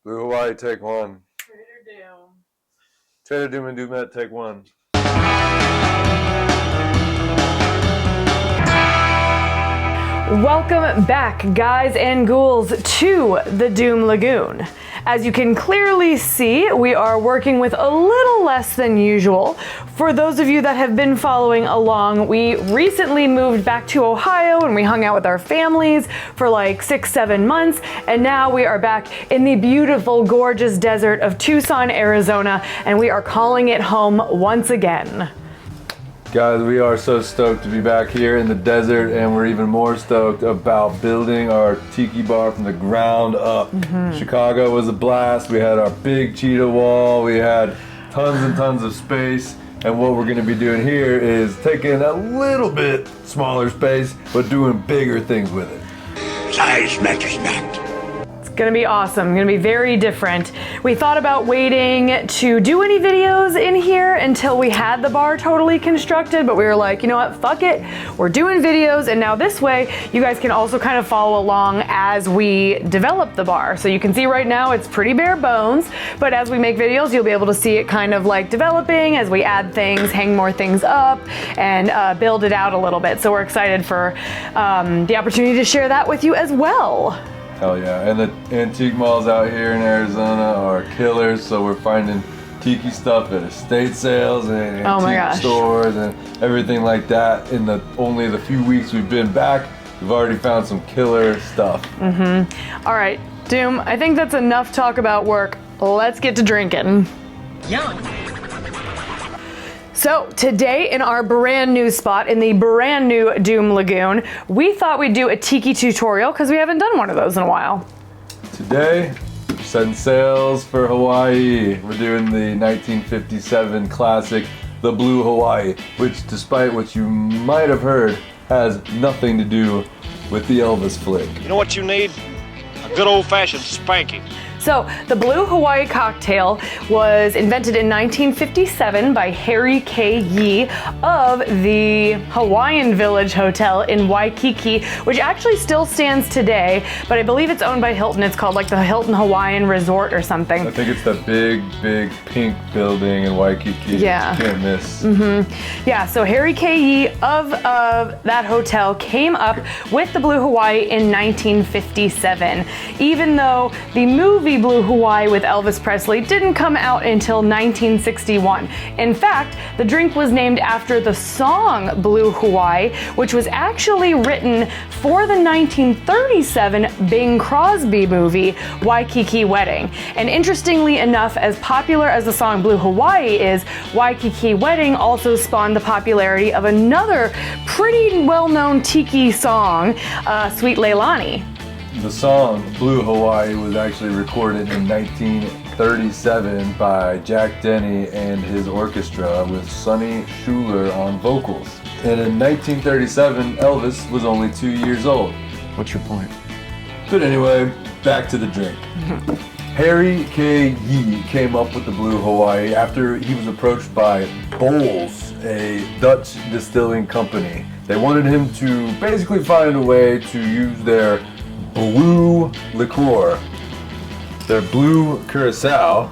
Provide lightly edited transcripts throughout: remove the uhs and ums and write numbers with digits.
Blue Hawaii, take one. Trader Doom. Trader Doom and Doomette, take one. Welcome back, guys and ghouls, to the Doom Lagoon. As you can clearly see, we are working with a little less than usual. For those of you that have been following along, we recently moved back to Ohio and we hung out with our families for like 6-7 months, and now we are back in the beautiful, gorgeous desert of Tucson, Arizona, and we are calling it home once again. Guys, we are so stoked to be back here in the desert, and we're even more stoked about building our tiki bar from the ground up. Chicago was a blast. We had our big cheetah wall. We had tons and tons of space. And what we're going to be doing here is taking a little bit smaller space, but doing bigger things with it. Size matters not. Gonna be awesome, gonna be very different. We thought about waiting to do any videos in here until we had the bar totally constructed, but we were like, you know what, fuck it. We're doing videos, and now this way, you guys can also kind of follow along as we develop the bar. So you can see right now it's pretty bare bones, but as we make videos, you'll be able to see it kind of like developing as we add things, hang more things up, and build it out a little bit. So we're excited for the opportunity to share that with you as well. Hell yeah, and the antique malls out here in Arizona are killers, so we're finding tiki stuff at estate sales and antique stores and everything like that. In only the few weeks we've been back, we've already found some killer stuff. All right, Doom, I think that's enough talk about work. Let's get to drinking. Yum. So today in our brand new spot in the brand new Doom Lagoon, we thought we'd do a tiki tutorial because we haven't done one of those in a while. Today, setting sails for Hawaii. We're doing the 1957 classic, The Blue Hawaii, which, despite what you might have heard, has nothing to do with the Elvis flick. You know what you need? A good old-fashioned spanking. So the Blue Hawaii cocktail was invented in 1957 by Harry K. Yee of the Hawaiian Village Hotel in Waikiki, which actually still stands today, but I believe it's owned by Hilton. It's called like the Hilton Hawaiian Resort or something. I think it's the big pink building in Waikiki. Yeah. You can't miss. Yeah, so Harry K. Yee of that hotel came up with the Blue Hawaii in 1957, even though the movie Blue Hawaii with Elvis Presley didn't come out until 1961. In fact, the drink was named after the song Blue Hawaii, which was actually written for the 1937 Bing Crosby movie, Waikiki Wedding. And interestingly enough, as popular as the song Blue Hawaii is, Waikiki Wedding also spawned the popularity of another pretty well-known tiki song, Sweet Leilani. The song Blue Hawaii was actually recorded in 1937 by Jack Denny and his orchestra with Sonny Schuler on vocals. And in 1937, Elvis was only 2 years old. What's your point? But anyway, back to the drink. Harry K. Yee came up with the Blue Hawaii after he was approached by Bols, a Dutch distilling company. They wanted him to basically find a way to use their blue liqueur, their blue curacao,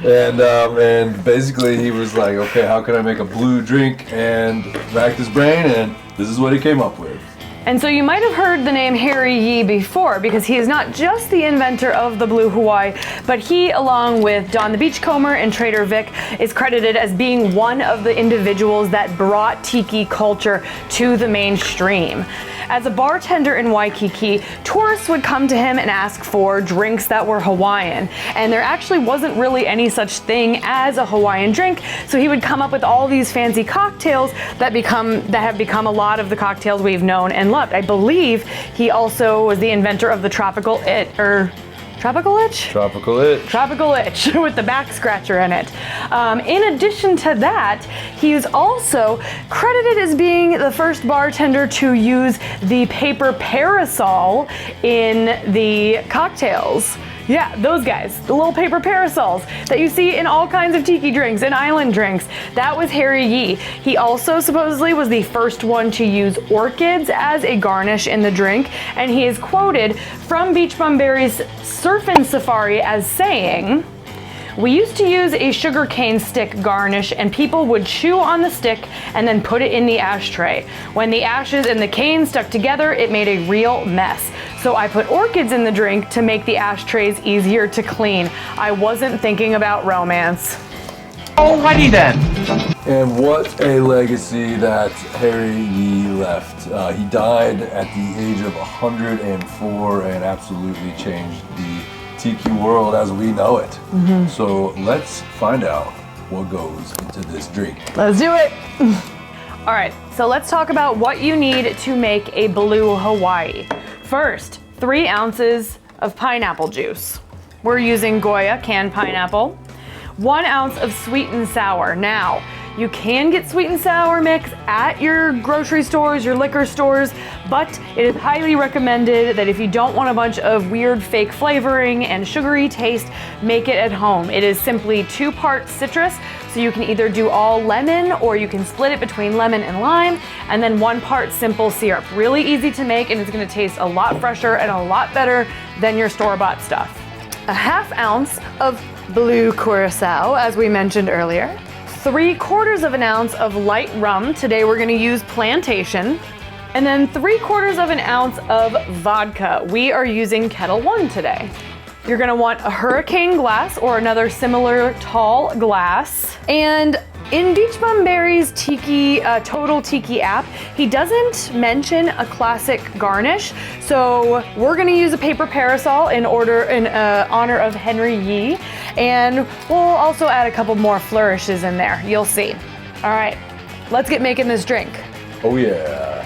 and basically he was like, okay, how can I make a blue drink? And racked his brain, and this is what he came up with. And so you might have heard the name Harry Yee before, because he is not just the inventor of the Blue Hawaii, but he, along with Don the Beachcomber and Trader Vic, is credited as being one of the individuals that brought tiki culture to the mainstream. As a bartender in Waikiki, tourists would come to him and ask for drinks that were Hawaiian. And there actually wasn't really any such thing as a Hawaiian drink, so he would come up with all these fancy cocktails that have become a lot of the cocktails we've known and loved. I believe he also was the inventor of the Tropical Itch with the back scratcher in it. In addition to that, he is also credited as being the first bartender to use the paper parasol in the cocktails. Yeah, those guys, the little paper parasols that you see in all kinds of tiki drinks and island drinks. That was Harry Yee. He also supposedly was the first one to use orchids as a garnish in the drink, and he is quoted from Beach Bum Berry's Surfin' Safari as saying, "We used to use a sugarcane stick garnish and people would chew on the stick and then put it in the ashtray. When the ashes and the cane stuck together, it made a real mess. So I put orchids in the drink to make the ashtrays easier to clean. I wasn't thinking about romance." Alrighty then. And what a legacy that Harry Yee left. He died at the age of 104 and absolutely changed the tiki world as we know it. So let's find out what goes into this drink. Let's do it. All right, so let's talk about what you need to make a Blue Hawaii. First, 3 ounces of pineapple juice. We're using Goya canned pineapple. 1 ounce of sweet and sour. Now, you can get sweet and sour mix at your grocery stores, your liquor stores, but it is highly recommended that if you don't want a bunch of weird fake flavoring and sugary taste, make it at home. It is simply 2 parts citrus, so you can either do all lemon or you can split it between lemon and lime, and then 1 part simple syrup. Really easy to make, and it's gonna taste a lot fresher and a lot better than your store-bought stuff. A 1/2 ounce of blue curacao, as we mentioned earlier. 3/4 of an ounce of light rum. Today we're gonna use Plantation. And then 3/4 of an ounce of vodka. We are using Kettle One today. You're gonna want a hurricane glass or another similar tall glass. And in Beach Bum Berry's Tiki, Total Tiki app, he doesn't mention a classic garnish. So we're gonna use a paper parasol in honor of Henry Yee. And we'll also add a couple more flourishes in there, you'll see. All right, let's get making this drink. Oh yeah.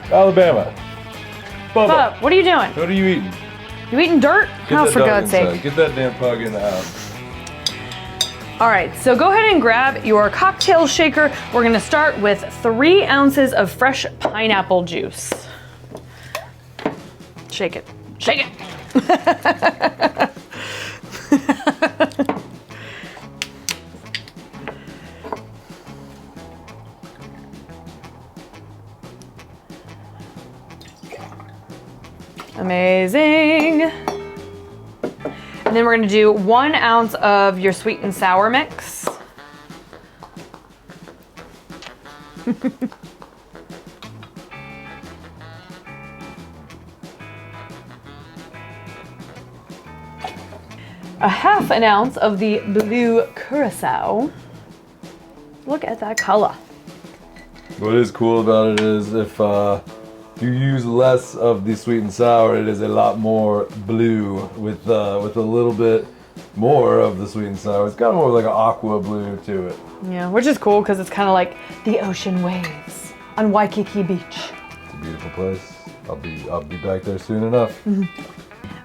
Alabama. Bubba, what are you doing? What are you eating? You eating dirt? Get Oh, that for dog God's inside. sake. Get that damn pug in the house. All right, so go ahead and grab your cocktail shaker. We're gonna start with 3 ounces of fresh pineapple juice. Shake it, shake it. Amazing. And then we're gonna do 1 ounce of your sweet and sour mix. A 1/2 ounce of the blue curacao. Look at that color. What is cool about it is if you use less of the sweet and sour, it is a lot more blue with a little bit more of the sweet and sour. It's got more of like an aqua blue to it. Yeah, which is cool because it's kind of like the ocean waves on Waikiki Beach. It's a beautiful place. I'll be back there soon enough.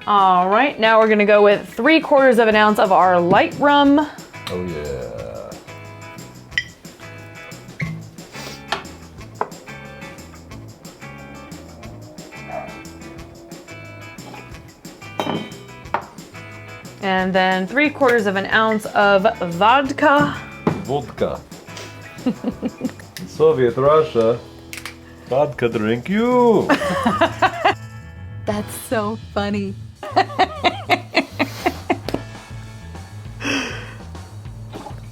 All right, now we're gonna go with 3/4 of an ounce of our light rum. Oh yeah. And then 3/4 of an ounce of vodka. Vodka. In Soviet Russia, vodka drink you. That's so funny.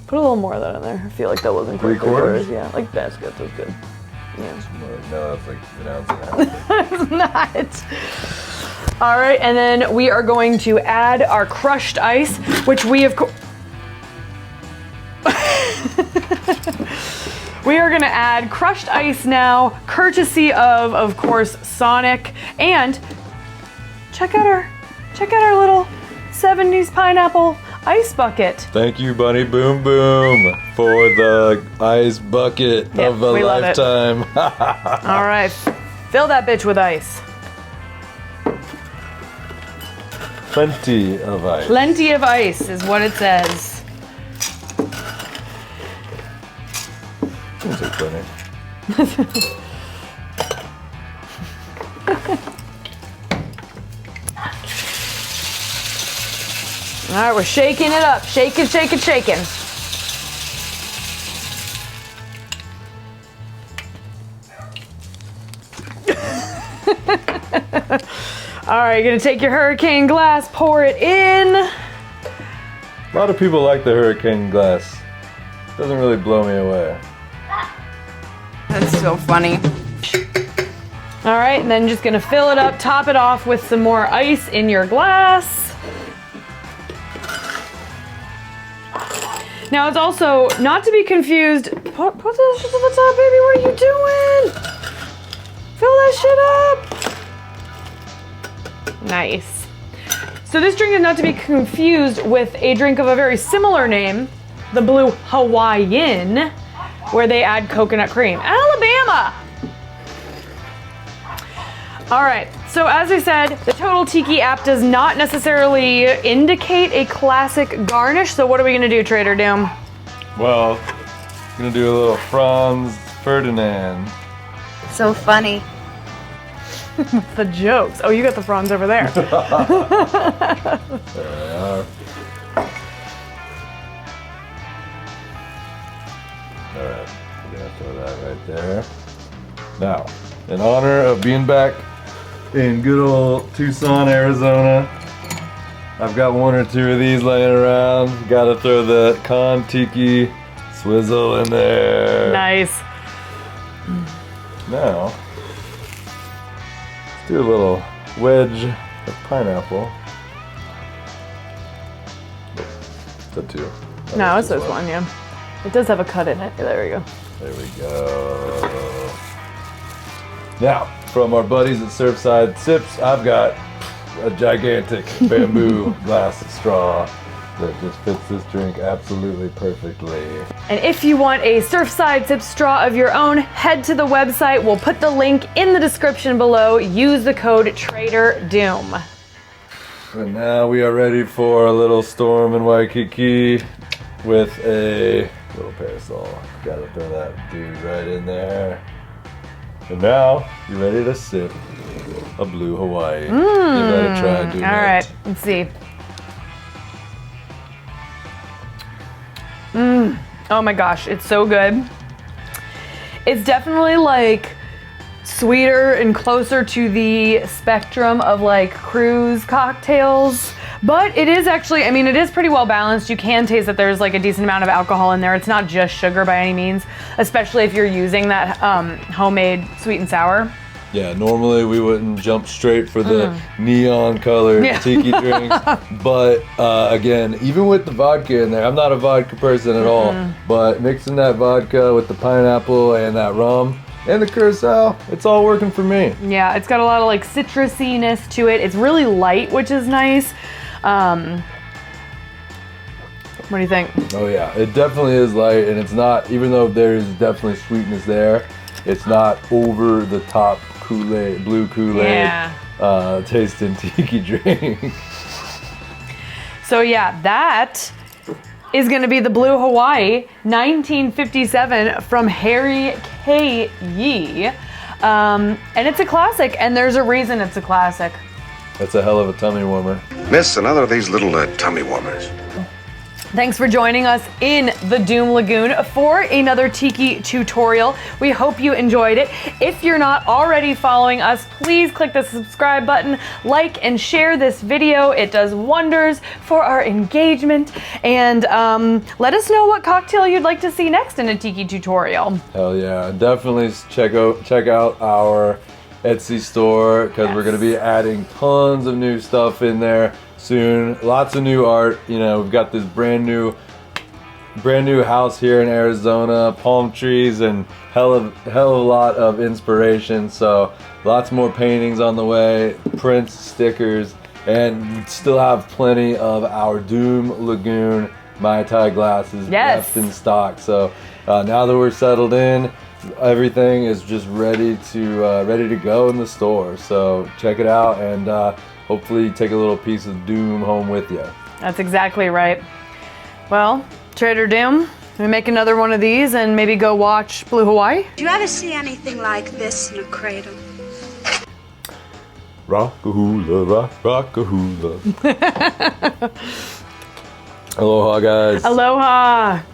Put a little more of that in there. I feel like that wasn't quite 3/4? Yeah, like that's good, that's good. Yeah. No, that's like an ounce and a half. It's not. All right, and then we are going to add our crushed ice, which we have we are gonna add crushed ice now, courtesy of course, Sonic. And check out our little 70s pineapple ice bucket. Thank you, Bunny Boom Boom, for the ice bucket Yep, of a we love it. lifetime. All right, fill that bitch with ice. Plenty of ice. Plenty of ice is what it says. Seems like plenty. All right, we're shaking it up. Shaking, shaking, shaking. All right, you're gonna take your hurricane glass, pour it in. A lot of people like the hurricane glass. Doesn't really blow me away. That's so funny. All right, and then just gonna fill it up, top it off with some more ice in your glass. Now it's also not to be confused. Put that shit to the top, baby. What are you doing? Fill that shit up. Nice. So this drink is not to be confused with a drink of a very similar name, the Blue Hawaiian, where they add coconut cream. Alabama! All right, so as I said, the Total Tiki app does not necessarily indicate a classic garnish, so what are we gonna do, Trader Doom? Well, gonna do a little Franz Ferdinand. So funny. The jokes. Oh, you got the fronds over there. There they are. Alright, we're gonna throw that right there. Now, in honor of being back in good old Tucson, Arizona, I've got one or two of these laying around. Gotta throw the Con Tiki Swizzle in there. Nice. Now, let's do a little wedge of pineapple. It's a two. No, it's this one, yeah. It does have a cut in it. There we go. There we go. Now, from our buddies at SURFSIDE SIPS, I've got a gigantic bamboo glass straw that just fits this drink absolutely perfectly. And if you want a Surfside Sips straw of your own, head to the website. We'll put the link in the description below. Use the code Trader Doom. And now we are ready for a little storm in Waikiki with a little parasol. Gotta throw that dude right in there. And now, you ready to sip a Blue Hawaii. Give that a try, Doomette. All right, let's see. Oh my gosh, it's so good. It's definitely like sweeter and closer to the spectrum of like cruise cocktails. But it is actually, I mean, it is pretty well balanced. You can taste that there's like a decent amount of alcohol in there. It's not just sugar by any means, especially if you're using that homemade sweet and sour. Yeah, normally we wouldn't jump straight for the neon colored tiki drinks. But again, even with the vodka in there, I'm not a vodka person at all, but mixing that vodka with the pineapple and that rum and the curacao, it's all working for me. Yeah, it's got a lot of like citrusiness to it. It's really light, which is nice. What do you think? Oh yeah, it definitely is light, and it's not, even though there's definitely sweetness there, it's not over the top Kool-Aid, blue Kool-Aid tasting tiki drink. So yeah, that is gonna be the Blue Hawaii 1957 from Harry K. Yee. And it's a classic, and there's a reason it's a classic. That's a hell of a tummy warmer. Miss, another of these little tummy warmers. Thanks for joining us in the Doom Lagoon for another Tiki tutorial. We hope you enjoyed it. If you're not already following us, please click the subscribe button, like and share this video. It does wonders for our engagement. And let us know what cocktail you'd like to see next in a Tiki tutorial. Hell yeah, definitely check out our Etsy store, because we're going to be adding tons of new stuff in there soon. Lots of new art. You know, we've got this brand new house here in Arizona, palm trees, and hell of a lot of inspiration. So lots more paintings on the way, prints, stickers, and we still have plenty of our Doom Lagoon Mai Tai glasses left in stock. So now that we're settled in, everything is just ready to go in the store. So check it out, and hopefully take a little piece of Doom home with you. That's exactly right. Well, Trader Doom, we make another one of these and maybe go watch Blue Hawaii. Do you ever see anything like this in a cradle? Rock-a-hula, rock-a-hula. Aloha, guys. Aloha.